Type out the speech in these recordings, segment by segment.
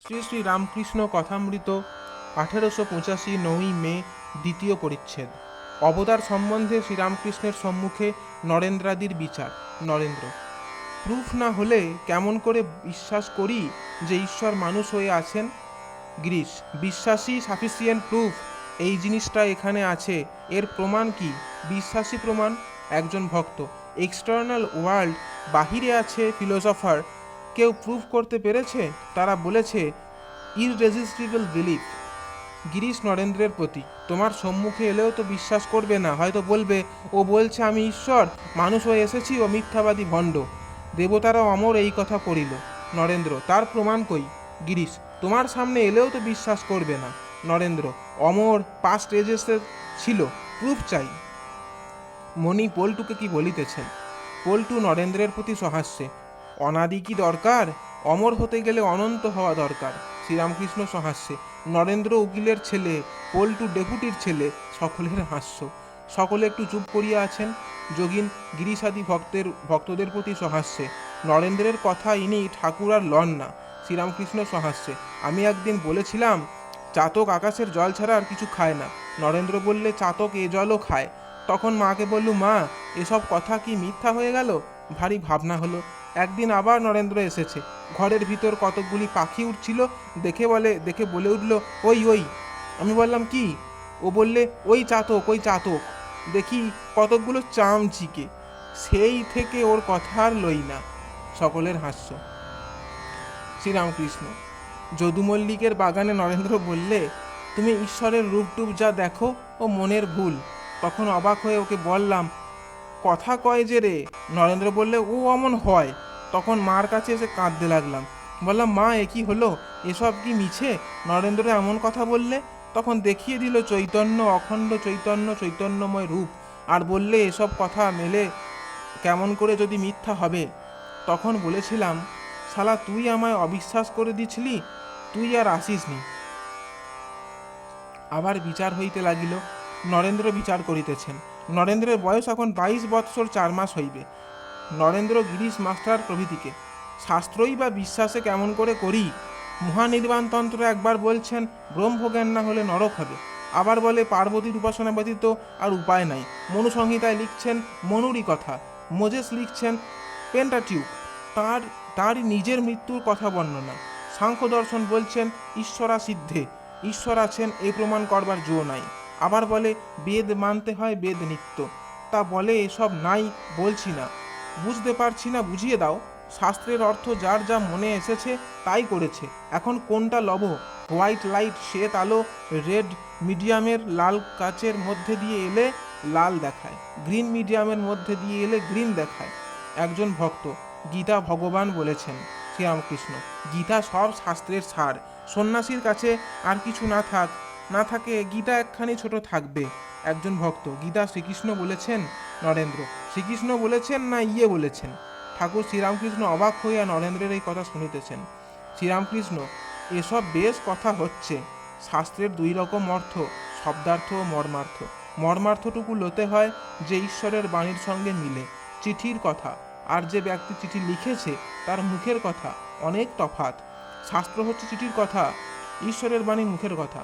শ্রী শ্রী রামকৃষ্ণ কথামৃত 1885 9ই মে দ্বিতীয় পরিচ্ছেদ। অবতার সম্বন্ধে শ্রীরামকৃষ্ণের সম্মুখে নরেন্দ্রাদির বিচার। নরেন্দ্র: প্রুফ না হলে কেমন করে বিশ্বাস করি যে ঈশ্বর মানুষ হয়ে আছেন? গিরিশ: বিশ্বাসই সাফিসিয়েন্ট প্রুফ। এই জিনিসটা এখানে আছে, এর প্রমাণ কি? বিশ্বাসী প্রমাণ। একজন ভক্ত: এক্সটার্নাল ওয়ার্ল্ড, বাহিরে আছে ফিলোসফার, কেউ প্রুফ করতে পেরেছে? তারা বলেছে ইররেজিস্টিবল বিলিফ। গিরিশ নরেন্দ্রের প্রতি: তোমার সম্মুখে এলেও তো বিশ্বাস করবে না, হয়তো বলবে ও বলছে আমি ঈশ্বর, মানুষ হয়ে এসেছি, ও মিথ্যাবাদী ভণ্ড। দেবতারা অমর এই কথা পড়িল। নরেন্দ্র: তার প্রমাণ কই? গিরিশ: তোমার সামনে এলেও তো বিশ্বাস করবে না। নরেন্দ্র: অমর পাস্ট এজেসে ছিল, প্রুফ চাই। মণি পল্টুকে কি বলিতেছেন? পল্টু নরেন্দ্রের প্রতি সহাস্যে: অনাদি কি দরকার? অমর হতে গেলে অনন্ত হওয়া দরকার। শ্রীরামকৃষ্ণ সহাস্যে: নরেন্দ্র উকিলের ছেলে, পল্টু ডেপুটির ছেলে। সকলের হাস্য। সকলে একটু চুপ করিয়া আছেন। যোগিন গিরিশাদি ভক্তদের প্রতি সহাস্যে: নরেন্দ্রের কথা ইনি ঠাকুর আর লন না। শ্রীরামকৃষ্ণ সহাস্যে: আমি একদিন বলেছিলাম চাতক আকাশের জল ছাড়া আর কিছু খায় না। নরেন্দ্র বললে চাতক এ জলও খায়। তখন মাকে বললু, মা এসব কথা কি মিথ্যা হয়ে গেল? ভারী ভাবনা হলো। একদিন আবার নরেন্দ্র এসেছে। ঘরের ভিতর কতকগুলি পাখি উঠছিল, দেখে বলে উঠল, ওই ওই। আমি বললাম কি? ও বললে ওই চাতক, ওই চাতক। দেখি কতকগুলো চামচিকে। সেই থেকে ওর কথা আর লই না। সকলের হাস্য। শ্রীরামকৃষ্ণ: যদু মল্লিকের বাগানে নরেন্দ্র বললে, তুমি ঈশ্বরের রূপটুপ যা দেখো ও মনের ভুল। তখন অবাক হয়ে ওকে বললাম, কথা কয় যে রে? নরেন্দ্র বললে, ও অমন হয়। তখন মার কাছে এসে কাঁদতে লাগলাম। বললাম, মা এ কি হলো? এসব কি মিছে? নরেন্দ্র এমন কথা বললে? তখন দেখিয়ে দিল চৈতন্য, অখণ্ড চৈতন্য, চৈতন্যময় রূপ। আর বললে এসব কথা মেলে কেমন করে যদি মিথ্যা হবে? তখন বলেছিলাম, শালা তুই আমায় অবিশ্বাস করে দিছিলি, তুই আর আসিসনি। আবার বিচার হইতে লাগিল। নরেন্দ্র বিচার করিতেছেন। নরেন্দ্রের বয়স এখন 22 বৎসর 4 মাস হইবে। নরেন্দ্র গিরিশ মাস্টার প্রভৃতিকে, শাস্ত্রই বা বিশ্বাসে কেমন করে করি? মহানির্বাণতন্ত্র একবার বলছেন ব্রহ্মজ্ঞান না হলে নরক হবে, আবার বলে পার্বতীর উপাসনা ব্যতীত আর উপায় নাই। মনুসংহিতায় লিখছেন মনুরই কথা। মোজেস লিখছেন পেন্টাটিউক, তাঁরই নিজের মৃত্যুর কথা বর্ণনা। সাংখ্য দর্শন বলছেন ঈশ্বরা সিদ্ধে, ঈশ্বর আছেন এই প্রমাণ করবার জো নাই। আবার বলে বেদ মানতে হয়, বেদ নিত্য। তা বলে এসব নাই বলছি না, বুঝতে পারছি না, বুঝিয়ে দাও। শাস্ত্রের অর্থ যার যা মনে এসেছে তাই করেছে। এখন কোনটা লব? হোয়াইট লাইট, শ্বেত আলো, রেড মিডিয়ামের লাল কাচের মধ্যে দিয়ে এলে লাল দেখায়, গ্রিন মিডিয়ামের মধ্যে দিয়ে এলে গ্রিন দেখায়। একজন ভক্ত: গীতা ভগবান বলেছেন। শ্রীরামকৃষ্ণ: গীতা সব শাস্ত্রের সার। সন্ন্যাসীর কাছে আর কিছু না থাকে গীতা একখানি ছোট থাকবে। একজন ভক্ত: গীতা শ্রীকৃষ্ণ বলেছেন? নরেন্দ্র: শ্রীকৃষ্ণ বলেছেন না ইয়ে বলেছেন? ঠাকুর শ্রীরামকৃষ্ণ অবাক হইয়া নরেন্দ্রের এই কথা শুনিতেছেন। শ্রীরামকৃষ্ণ: এসব বেশ কথা হচ্ছে। শাস্ত্রের 2 রকম অর্থ, শব্দার্থ ও মর্মার্থ। মর্মার্থটুকু লতে হয় যে ঈশ্বরের বাণীর সঙ্গে মিলে। চিঠির কথা আর যে ব্যক্তি চিঠি লিখেছে তার মুখের কথা অনেক তফাৎ। শাস্ত্র হচ্ছে চিঠির কথা, ঈশ্বরের বাণী মুখের কথা।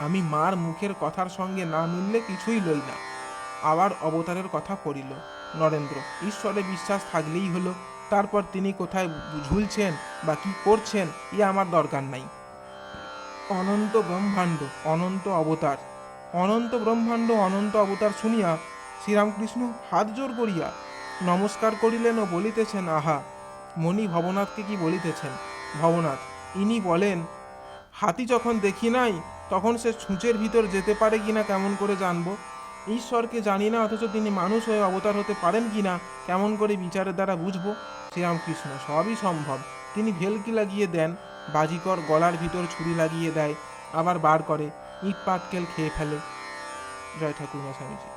আমি মার মুখের কথার সঙ্গে না মিললে কিছুই লই না। আবার অবতারের কথা পড়িল। নরেন্দ্র: ঈশ্বরে বিশ্বাস থাকলেই হলো, তারপর তিনি কোথায় ঝুলছেন বা কি করছেন ই আমার দরকার নাই। অনন্ত ব্রহ্মাণ্ড, অনন্ত অবতার। অনন্ত ব্রহ্মাণ্ড, অনন্ত অবতার শুনিয়া শ্রীরামকৃষ্ণ হাত জোর করিয়া নমস্কার করিলেন ও বলিতেছেন, আহা। মণি ভবনাথকে কি বলিতেছেন? ভবনাথ: ইনি বলেন, হাতি যখন দেখি নাই তখন সে ছুঁচের ভিতর যেতে পারে কিনা কেমন করে জানবো? ঈশ্বরকে জানি না, অথচ তিনি মানুষ হয়ে অবতার হতে পারেন কিনা কেমন করে বিচারের দ্বারা বুঝবো? শ্রীরামকৃষ্ণ: সবই সম্ভব। তিনি ভেলকি লাগিয়ে দেন, বাজিকর গলার ভিতর ছুরি লাগিয়ে দেয়, আবার বার করে, ইট পাটকেল খেয়ে ফেলে। জয় ঠাকুর স্বামীজি।